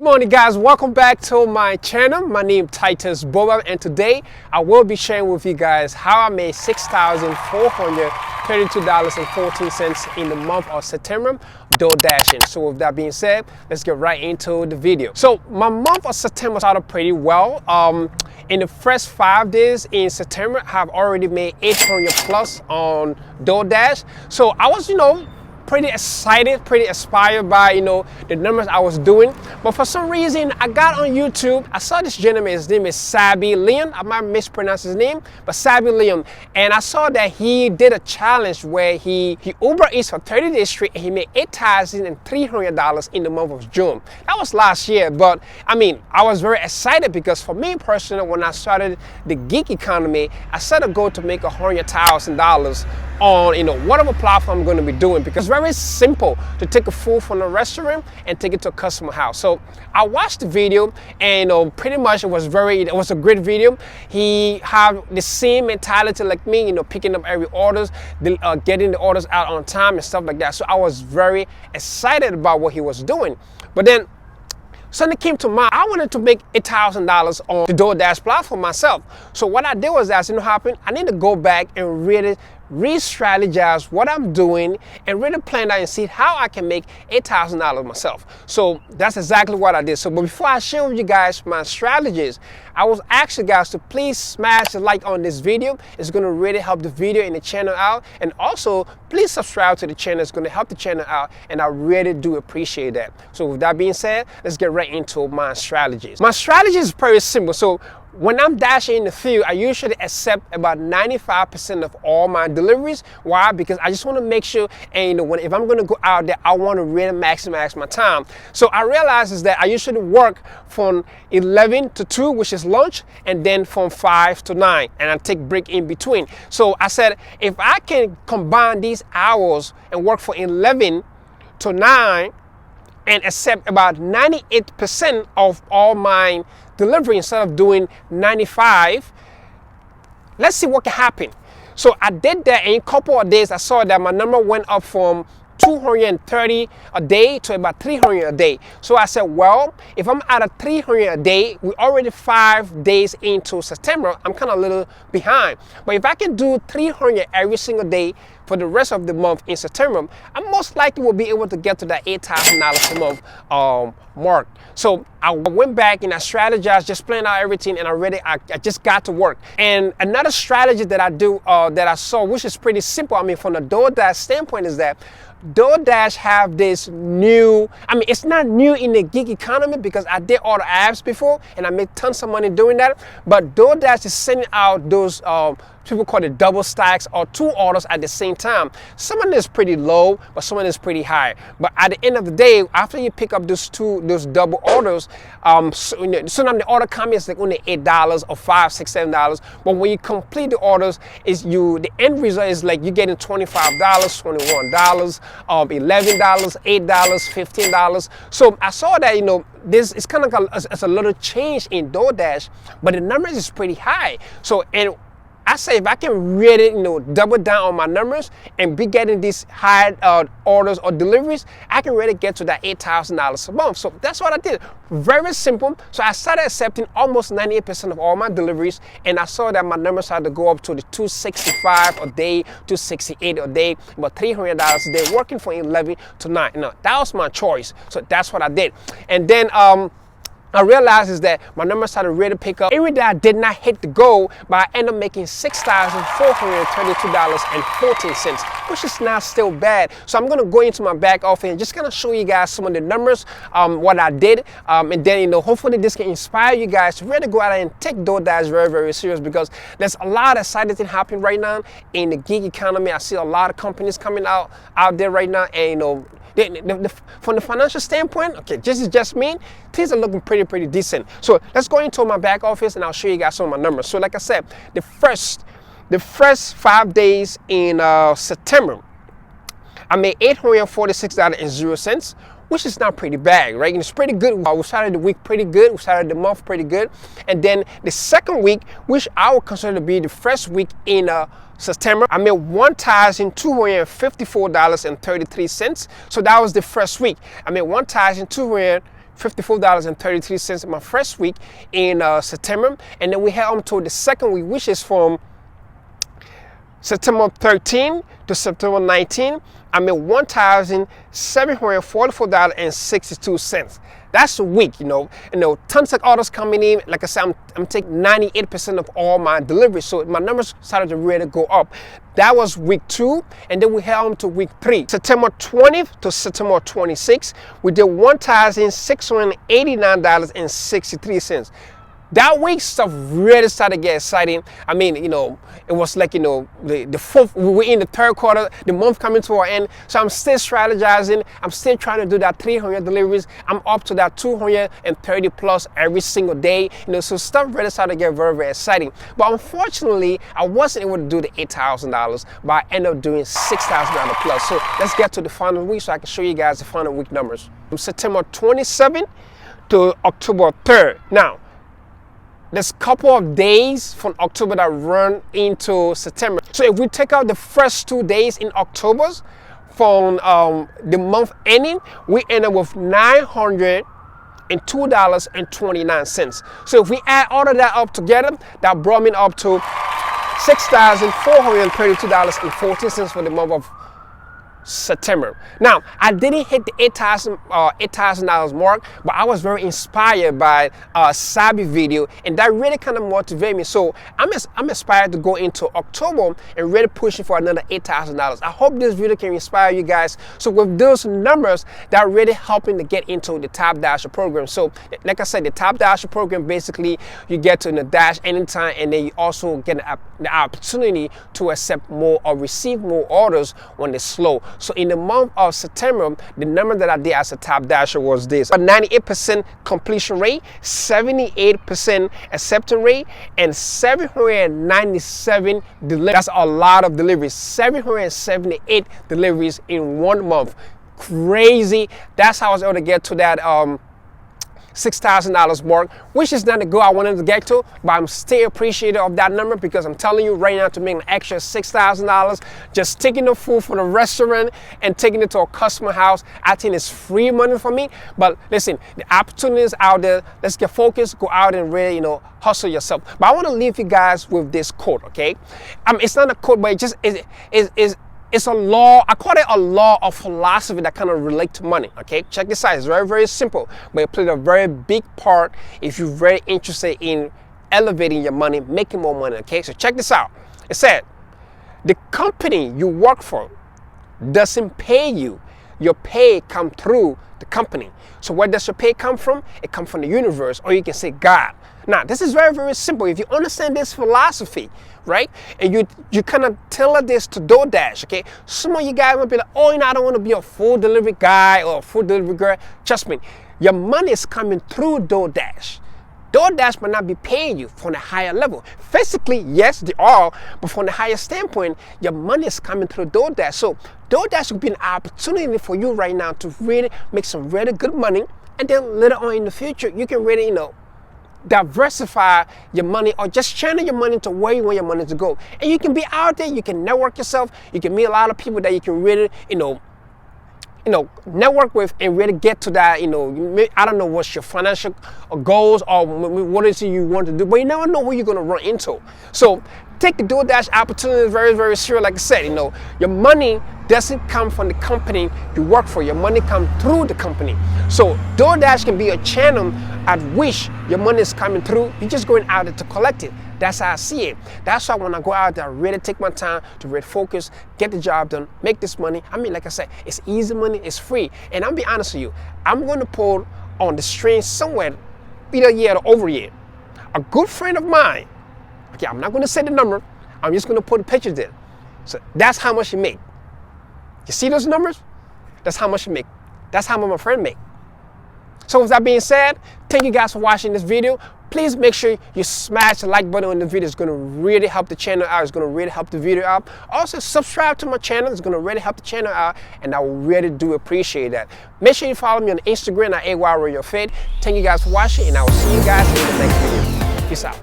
Good morning, guys. Welcome back to my channel. My name is Titus Boba, and today I will be sharing with you guys how I made $6,432.14 in the month of September Doordashing. So with that being said, let's get right into the video. So my month of September started pretty well. In the first 5 days in September, I have already made 800 plus on Doordash. So I was, pretty excited, pretty inspired by, the numbers I was doing. But for some reason, I got on YouTube, I saw this gentleman, his name is Sabi Leon. I might mispronounce his name, but Sabi Leon. And I saw that he did a challenge where he Uber Eats for 30 days straight and he made $8,300 in the month of June. That was last year, but I was very excited because for me personally, when I started the gig economy, I set a goal to make $100,000 on whatever platform I'm going to be doing, because it's very simple to take a food from a restaurant and take it to a customer house. So I watched the video and pretty much it was a great video. He had the same mentality like me, picking up every orders, getting the orders out on time and stuff like that. So I was very excited about what he was doing. But then something came to mind. I wanted to make $8,000 on the Doordash platform myself. So what I did was that, I need to go back and really re-strategize what I'm doing and really plan out and see how I can make $8,000 myself. So that's exactly what I did. So but before I share with you guys my strategies, I was asking guys to please smash the like on this video. It's going to really help the video and the channel out. And also please subscribe to the channel. It's going to help the channel out, and I really do appreciate that. So with that being said, let's get right into my strategies. My strategy is very simple. So when I'm dashing in the field, I usually accept about 95% of all my deliveries. Why? Because I just want to make sure, and if I'm going to go out there, I want to really maximize my time. So I realize is that I usually work from 11 to 2, which is lunch, and then from 5 to 9, and I take break in between. So I said, if I can combine these hours and work from 11 to 9 and accept about 98% of all my delivery instead of doing 95, let's see what can happen. So I did that, and in a couple of days I saw that my number went up from 230 a day to about 300 a day. So I said, well, if I'm at a 300 a day, we're already 5 days into September, I'm kind of a little behind. But if I can do 300 every single day for the rest of the month in September, I most likely will be able to get to that $8,000 a month mark. So I went back and I strategized, just planned out everything, and I just got to work. And another strategy that I do, that I saw, which is pretty simple, from the Doordash standpoint, is that Doordash have this new, it's not new in the gig economy because I did all the apps before and I made tons of money doing that. But Doordash is sending out those, people call it double stacks, or 2 orders at the same time. Some of it is pretty low, but some of it is pretty high. But at the end of the day, after you pick up those double orders, sometimes the order comes like only $8 or $5, $6, $7. But when you complete the orders, the end result is like you're getting $25, $21, $11, $8, $15. So I saw that, this is kind of like a little change in Doordash, but the numbers is pretty high. So, and I say if I can really, double down on my numbers and be getting these high orders or deliveries, I can really get to that $8,000 a month. So that's what I did. Very simple. So I started accepting almost 98% of all my deliveries, and I saw that my numbers started to go up to the $265 a day, $268 a day, about $300 a day, working from 11 to 9. That was my choice. So that's what I did. And then I realized is that my numbers started really pick up. Even though I did not hit the goal, but I ended up making $6,432.14, which is not still bad. So I'm gonna go into my back office and just kind of show you guys some of the numbers, what I did, and then hopefully this can inspire you guys to really go out and take Doordash very, very serious, because there's a lot of exciting things happening right now in the gig economy. I see a lot of companies coming out there right now, and from the financial standpoint, okay, this is just me, things are looking pretty decent. So let's go into my back office and I'll show you guys some of my numbers. So like I said, the first 5 days in September, I made $846.00, which is not pretty bad, right? And it's pretty good. We started the week pretty good. We started the month pretty good. And then the second week, which I would consider to be the first week in September, I made $1,254.33. So that was the first week. I made $1,254 $54.33 my first week in September. And then we head on to the second week, which is from September 13 to September 19. I made $1,744.62. That's a week, tons of orders coming in. Like I said, I'm taking 98% of all my deliveries, so my numbers started to really go up. That was week 2, and then we head on to week 3. September 20th to September 26th, we did $1,689.63. That week stuff really started to get exciting. I mean, it was like, the fourth, we were in the third quarter, the month coming to our end. So I'm still strategizing. I'm still trying to do that 300 deliveries. I'm up to that 230 plus every single day. So stuff really started to get very, very exciting. But unfortunately, I wasn't able to do the $8,000, but I ended up doing $6,000 plus. So let's get to the final week so I can show you guys the final week numbers. From September 27th to October 3rd. Now, there's a couple of days from October that run into September. So if we take out the first 2 days in October from the month ending, we end up with $902.29. So if we add all of that up together, that brought me up to $6,432.14 for the month of September. Now, I didn't hit the $8,000 mark, but I was very inspired by Sabi video, and that really kind of motivated me. So I'm inspired to go into October and really pushing for another $8,000. I hope this video can inspire you guys. So with those numbers, that really helping to get into the Top Dasher program. So like I said, the Top Dasher program, basically you get to the dash anytime, and then you also get the opportunity to accept more or receive more orders when they're slow. So in the month of September, the number that I did as a Top Dasher was this: a 98% completion rate, 78% acceptance rate, and 797 deliveries. That's a lot of deliveries. 778 deliveries in 1 month. Crazy. That's how I was able to get to that $6,000 mark, which is not the goal I wanted to get to, but I'm still appreciative of that number, because I'm telling you right now, to make an extra $6,000 just taking the food from the restaurant and taking it to a customer house, I think it's free money for me. But listen, the opportunities out there. Let's get focused, go out and really, hustle yourself. But I want to leave you guys with this quote, okay? It's not a quote, but it just it's a law. I call it a law of philosophy that kind of relate to money. Okay, check this out. It's very, very simple, but it plays a very big part if you're very interested in elevating your money, making more money. Okay, so check this out. It said, the company you work for doesn't pay you. Your pay comes through the company. So where does your pay come from? It comes from the universe, or you can say God. Now, this is very, very simple. If you understand this philosophy, right, and you kind of tailor this to Doordash, okay? Some of you guys might be like, oh, I don't want to be a food delivery guy or a food delivery girl. Trust me, your money is coming through Doordash. Doordash might not be paying you from a higher level. Physically, yes, they are, but from the higher standpoint, your money is coming through Doordash. So Doordash will be an opportunity for you right now to really make some really good money, and then later on in the future, you can really, diversify your money, or just channel your money to where you want your money to go. And you can be out there, you can network yourself, you can meet a lot of people that you can really, network with and really get to that, I don't know what's your financial goals or what is it you want to do, but you never know who you're going to run into. So take the Doordash opportunity very, very serious. Like I said, your money doesn't come from the company you work for. Your money comes through the company. So Doordash can be a channel at which your money is coming through. You're just going out there to collect it. That's how I see it. That's why when I go out there, I really take my time to really focus, get the job done, make this money. I mean, like I said, it's easy money, it's free. And I'll be honest with you, I'm going to pull on the string somewhere, either a year or over a year. A good friend of mine, okay, I'm not going to say the number, I'm just going to put a picture there. So that's how much you make. You see those numbers? That's how much you make. That's how much my friend make. So with that being said, thank you guys for watching this video. Please make sure you smash the like button on the video. It's going to really help the channel out. It's going to really help the video out. Also, subscribe to my channel. It's going to really help the channel out, and I really do appreciate that. Make sure you follow me on Instagram at AYRoyalFed. Thank you guys for watching, and I will see you guys in the next video. Peace out.